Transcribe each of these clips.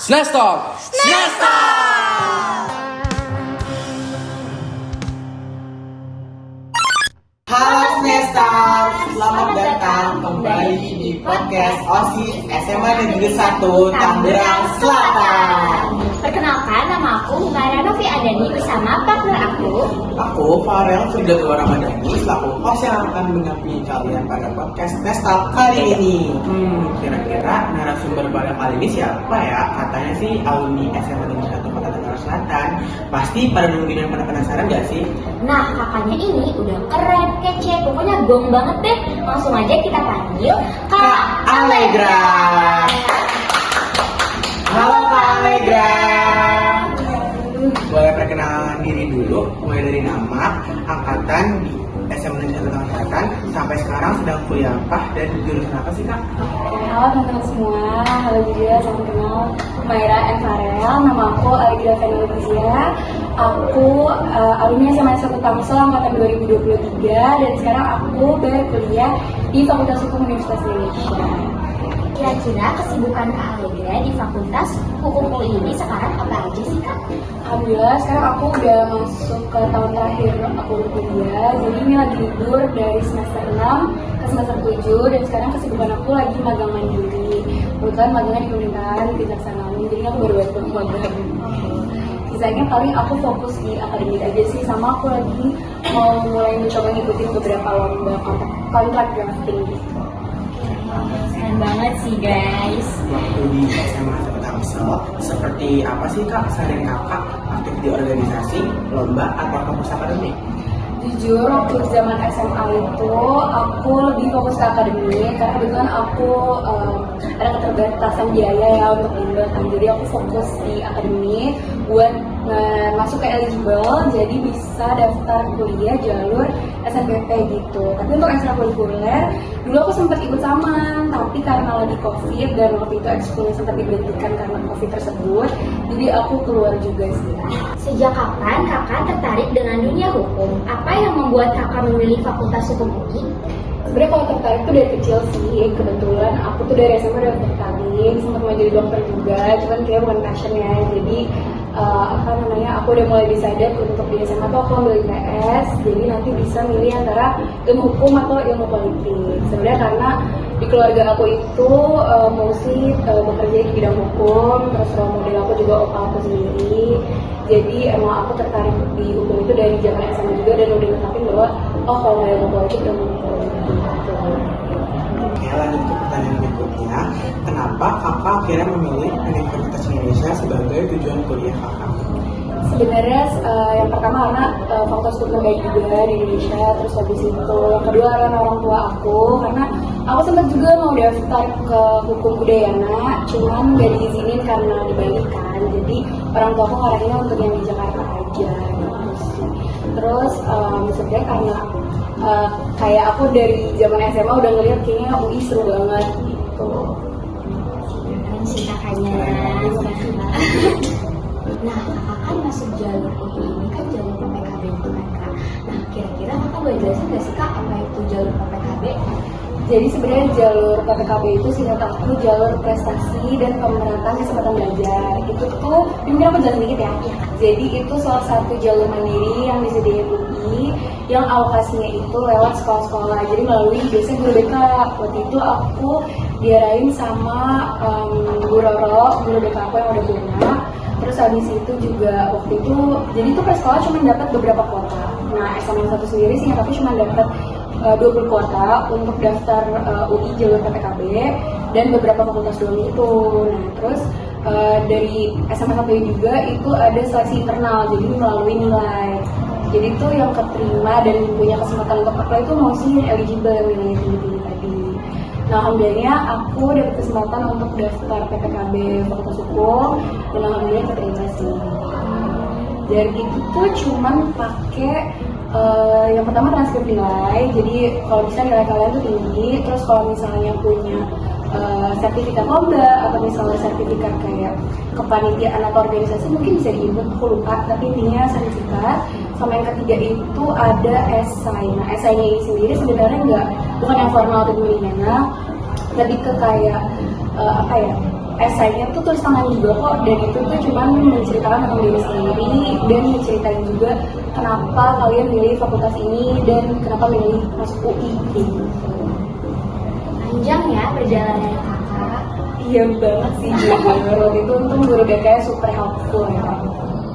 Snastalk. Halo Semester, selamat datang kembali di podcast OSIS SMA Negeri 1 Tangerang Selatan. Perkenalkan, nama aku Humaira Novi Adani bersama partner Aku Farel Firdaus Ramadhani, selaku host yang akan mendampingi kalian pada podcast Nestal kali ini. Kira-kira narasumber pada kali ini siapa ya? Katanya sih alumni SMA Negeri 1 Kota Tangerang Selatan. Pasti pada nungguin dan pada penasaran gak sih? Nah, kakaknya ini udah keren, kece, pokoknya gong banget deh. Langsung aja kita panggil Kak Allegra. Halo Kak Allegra. Boleh perkenalan diri dulu, mulai dari nama, angkatan di SMA Negeri 1 Tangerang Selatan, sampai sekarang sedang kuliah apa dan jurusan apa sih Kak? Halo teman-teman semua, halo juga, salam kenal. Humaira M. Farel, nama aku Allegra Fenolizia. Aku alumni SMA 1 Tangsel angkatan 2023 dan sekarang aku berkuliah di Fakultas Hukum Universitas Indonesia. Kira-kira kesibukan Kak Allegra di Fakultas Hukum UI ini sekarang apa aja sih Kak? Alhamdulillah sekarang aku udah masuk ke tahun terakhir aku berkuliah. Jadi ini lagi libur dari semester 6 ke semester 7 dan sekarang kesibukan aku lagi magang mandiri. Kebetulan magangnya di pemerintahan Kejaksaan Agung, jadi aku baru magang. Sisanya paling aku fokus di akademik aja sih, sama aku lagi mau mulai mencoba ngikutin beberapa lomba kontrak drafting gitu. Keren banget sih guys. Waktu di SMA 1 Tangsel, seperti apa sih Kak sehari kakak aktif di organisasi, lomba, atau kampus akademik? Jujur, waktu zaman SMA itu aku lebih fokus ke akademik karena kebetulan aku ada keterbatasan biaya ya untuk bimbel kan. Jadi aku fokus di akademik buat masuk ke eligible, jadi bisa daftar kuliah jalur SNPP gitu. Tapi untuk ekstrakurikuler, dulu aku sempat ikut saman, tapi karena lagi COVID dan waktu itu ekskulnya sempat diberhentikan karena COVID tersebut, jadi aku keluar juga sih. Sejak kapan kakak tertarik dengan dunia hukum? Apa yang membuat kakak memilih Fakultas Hukum UI? Sebenarnya kalau tertarik tuh dari kecil sih, kebetulan aku tuh dari SMA udah tertarik, sempat mau jadi dokter juga, cuman kayak bukan passionnya. Jadi aku udah mulai decided untuk di SMA tuh aku ambil IPS, jadi nanti bisa milih antara ilmu hukum atau ilmu politik. Sebenarnya karena di keluarga aku itu mostly bekerja di bidang hukum, terus role model aku juga opa aku sendiri. Jadi emang aku tertarik di hukum itu dari zaman SMA juga dan udah netapin bahwa kalau nggak ilmu politik, ilmu hukum gitu. Oke, lanjut ke pertanyaan berikutnya. Kenapa kakak akhirnya memilih Universitas Indonesia sebagai tujuan kuliah kakak? Sebenarnya yang pertama karena fakultas hukum baik juga di Indonesia, terus habis itu yang kedua karena orang tua aku, karena aku sempat juga mau daftar ke hukum Udayana, cuman gak diizinin karena dibalikan. Jadi orang tua aku ngarahinnya untuk yang di Jakarta aja gitu sih. Terus sebenarnya karena kayak aku dari zaman SMA udah ngeliat kayaknya UI seru banget gitu. Keren sih kakaknya. Nah, kakak kan masuk jalur UI ini kan jalur PPKB itu kan Kak. Nah, kira-kira kakak boleh jelasin nggak sih Kak apa itu jalur PPKB? Jadi sebenarnya jalur PPKB itu singkat aku jalur prestasi dan pemerataan kesempatan belajar. Itu tuh, mungkin aku jelasin dikit ya. Jadi itu salah satu jalur mandiri yang disediain UI yang alokasinya itu lewat sekolah-sekolah. Jadi melalui biasanya guru BK. Waktu itu aku diarahin sama guru BK aku yang udah punya. Terus habis itu juga waktu itu, jadi itu per sekolah cuma dapat beberapa kuota. Nah, SMA 1 sendiri sih tapi cuma dapat 20 kuota untuk daftar UI jalur PPKB dan beberapa fakultas doang itu. Nah, terus dari SMA 1 juga itu ada seleksi internal, jadi melalui nilai. Jadi itu yang keterima dan punya kesempatan untuk apply itu mostly eligible nilai tinggi-tinggi tadi. Nah, alhamdulillah aku dapat kesempatan untuk daftar PPKB Fakultas Hukum dan alhamdulillah keterima sih. Dan itu tuh cuman pakai yang pertama transkrip nilai. Jadi kalau bisa nilai kalian tuh tinggi, terus kalau misalnya punya sertifikat lomba atau misalnya sertifikat kayak kepanitiaan atau organisasi mungkin bisa diinput, aku lupa, tapi intinya sertifikat. Sama yang ketiga itu ada esai. Nah, esainya ini sendiri sebenarnya bukan yang formal atau gimana, lebih ke kayak esainya tuh tulis tangan juga kok, dan itu tuh cuman menceritakan tentang diri sendiri dan menceritain juga kenapa kalian milih fakultas ini dan kenapa milih masuk UI gitu. Panjang ya perjalanan kakak. Iya banget sih, waktu itu untung guru BK super helpful ya.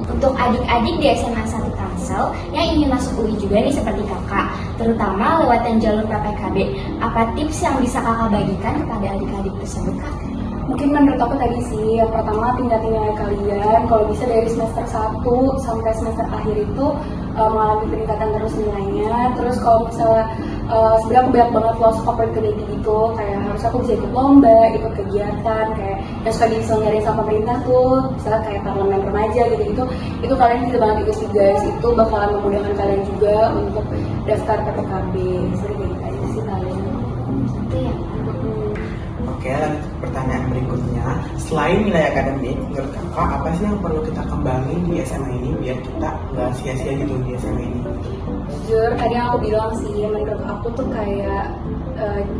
Untuk adik-adik di SMA 1 Tangsel yang ingin masuk UI juga nih seperti kakak, terutama lewatan jalur PPKB, apa tips yang bisa kakak bagikan kepada adik-adik tersebut kak? Mungkin menurut aku tadi sih, yang pertama tingkatin nilai kalian, kalau bisa dari semester 1 sampai semester akhir itu mengalami peningkatan terus nilainya. Terus kalau misalnya sebenarnya aku banyak banget lost opportunity gitu, kayak harus aku bisa ikut lomba, ikut kegiatan kayak yang suka diselenggarain sama pemerintah tuh, misalnya kayak parlemen remaja gitu, itu kalian bisa banget ikut sih guys, itu bakalan memudahkan kalian juga untuk daftar PPKB. Sering gitu aja sih kalian. Itu ya. Oke, lanjut ke pertanyaan berikutnya. Selain nilai akademik, menurut kakak apa sih yang perlu kita kembangin di SMA ini biar kita nggak sia-sia gitu di SMA ini? Jujur, tadi yang aku bilang sih, menurut aku tuh kayak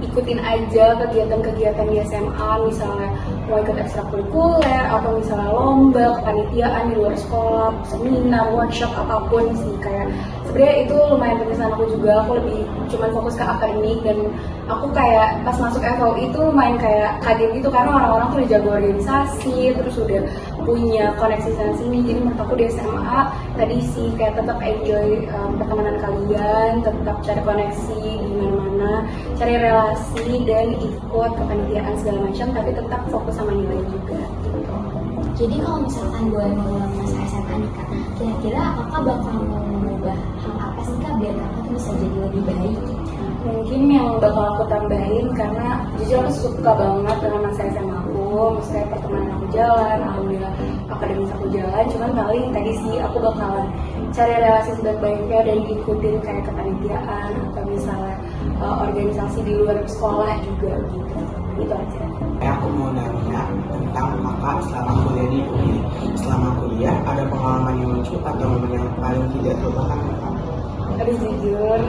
ikutin aja kegiatan-kegiatan di SMA, misalnya mau ikut ekstrakurikuler atau misalnya lomba, kepanitiaan di luar sekolah, seminar, workshop, apapun sih. Kayak sebenarnya itu lumayan penting sama aku juga. Aku lebih cuman fokus ke akademik, dan aku kayak pas masuk FOI itu lumayan kayak kaget gitu karena orang-orang tuh udah jago organisasi, terus udah punya koneksi sana sini. Jadi menurut aku di SMA tadi sih kayak tetap enjoy pertemanan kalian, tetap cari koneksi di mana-mana, cari relasi dan ikut kepanitiaan segala macam, tapi tetap fokus sama nilai juga gitu. Jadi kalau misalkan boleh mengulang masa SMA nih kak, kira-kira kakak bakal mau mengubah hal apa sih kak biar kakak tuh bisa jadi lebih baik? Mungkin yang bakal aku tambahin, karena jujur aku suka banget dengan masa SMA aku, maksudnya pertemanan aku jalan, alhamdulillah akademis aku jalan, cuman paling tadi sih aku bakalan cari relasi sebaik-baiknya dan ikutin kayak kepanitiaan atau misalnya organisasi di luar sekolah juga gitu. Itu aja. Aku mau nanya tentang kakak selama kuliah di UI. Selama kuliah ada pengalaman yang lucu atau momen yang paling tidak terlupakan kakak? Aduh jujur,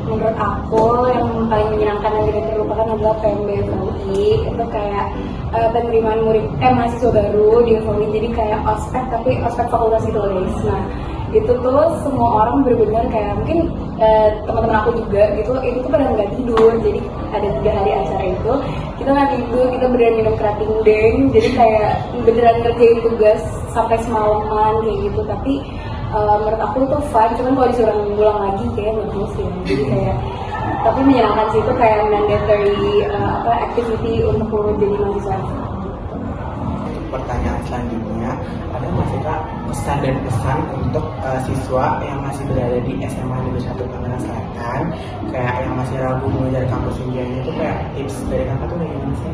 menurut aku yang paling menyenangkan dan tidak terlupakan adalah PMB FOI. Itu kayak penerimaan mahasiswa baru di FOI, jadi kayak ospek tapi ospek fakultas itu guys. Nah itu tuh semua orang benar-benar kayak mungkin teman-teman aku juga gitu, itu tuh pada nggak tidur. Jadi ada 3 hari acara itu kita nggak tidur, kita beneran minum kerating deng, jadi kayak beneran ngerjain tugas sampai semalaman kayak gitu. Tapi menurut aku itu fun, cuman kalau disuruh ngulang lagi kayak nggak terus ya. Jadi kayak tapi menyenangkan sih, itu kayak mandatory activity untuk lo jadi mahasiswa. Pertanyaan selanjutnya, ada nggak sih kak pesan dan pesan untuk siswa yang masih berada di SMA Negeri 1 Tangerang Selatan, kayak yang masih ragu mengejar kampus impiannya, itu kayak tips dari kakak tuh kayak gimana sih?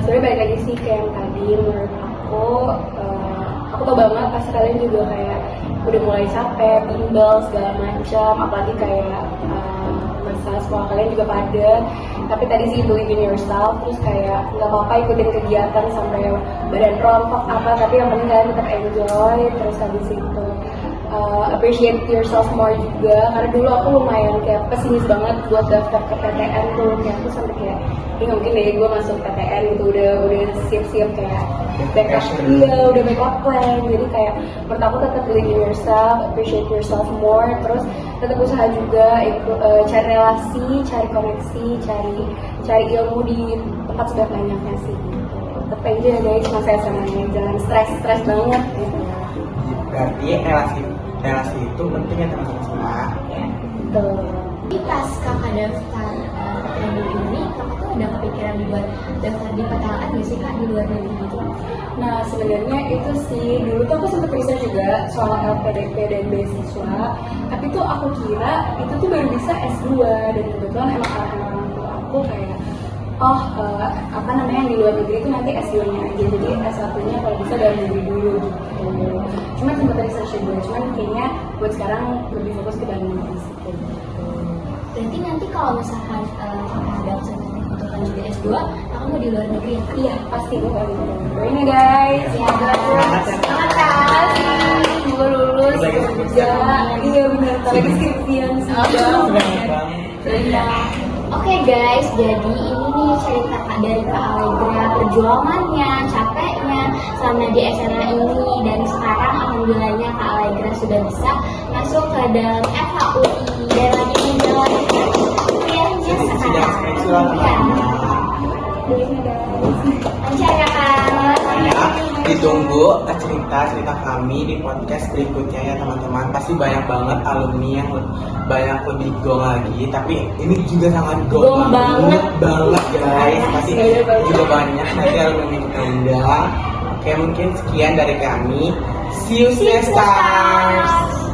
Sebenarnya balik lagi sih kayak yang tadi, menurut aku tau banget pasti kalian juga kayak udah mulai capek, bimbel segala macam, apalagi kayak masalah sekolah kalian juga padat. Tapi tadi sih believe in yourself, terus kayak nggak apa-apa ikutin kegiatan sampai badan rontok apa, tapi yang penting kalian tetap enjoy. Terus habis itu appreciate yourself more juga, karena dulu aku lumayan kayak pesimis banget buat daftar ke PTN tuh, kayak aku sampai kayak ini nggak mungkin deh gue masuk PTN gitu, udah siap-siap kayak backup, udah backup plan. Jadi kayak menurut aku tetap believe in yourself, appreciate yourself more, terus tetap usaha juga, cari relasi, cari koneksi, cari ilmu di tempat sebanyak banyaknya sih. Tetap aja guys masa SMA-nya, jangan stres banget gitu. Berarti relasi itu penting ya teman-teman semua. Ya, betul. Jadi pas kakak daftar PTN ini, kakak tuh ada kepikiran buat daftar di PTN nggak sih kak di luar negeri gitu? Nah sebenarnya itu sih dulu tuh aku sempat riset juga soal LPDP dan beasiswa, tapi tuh aku kira itu tuh baru bisa S2, dan kebetulan emang orang tua aku kayak yang di luar negeri itu nanti S2-nya aja, jadi S1-nya kalau bisa dalam negeri dulu gitu. Cuma sempat riset juga, cuman kayaknya buat sekarang lebih fokus ke dalam negeri sih. Berarti nanti kalau misalkan kakak ada kesempatan untuk lanjut di S2, kakak mau di luar negeri ya? Iya pasti gue mau di luar negeri nih guys. Ya, semangat kan? Semoga lulus kerja. Iya benar, lagi skripsian sih. Oke guys, jadi ini nih nih cerita Kak dari Kak Allegra, perjuangannya, capeknya selama di SMA ini, dan sekarang alhamdulillahnya Kak Allegra sudah bisa masuk ke dalam FHUI dan lagi menjalani kuliahnya sekarang. Lancar ya Kak. Ya, ditunggu cerita kami di podcast berikutnya ya teman-teman. Pasti banyak banget alumni yang banyak lebih gong lagi, tapi ini juga sangat gong banget guys. Pasti juga banyak nanti alumni kita undang. Oke, mungkin sekian dari kami. See you next time.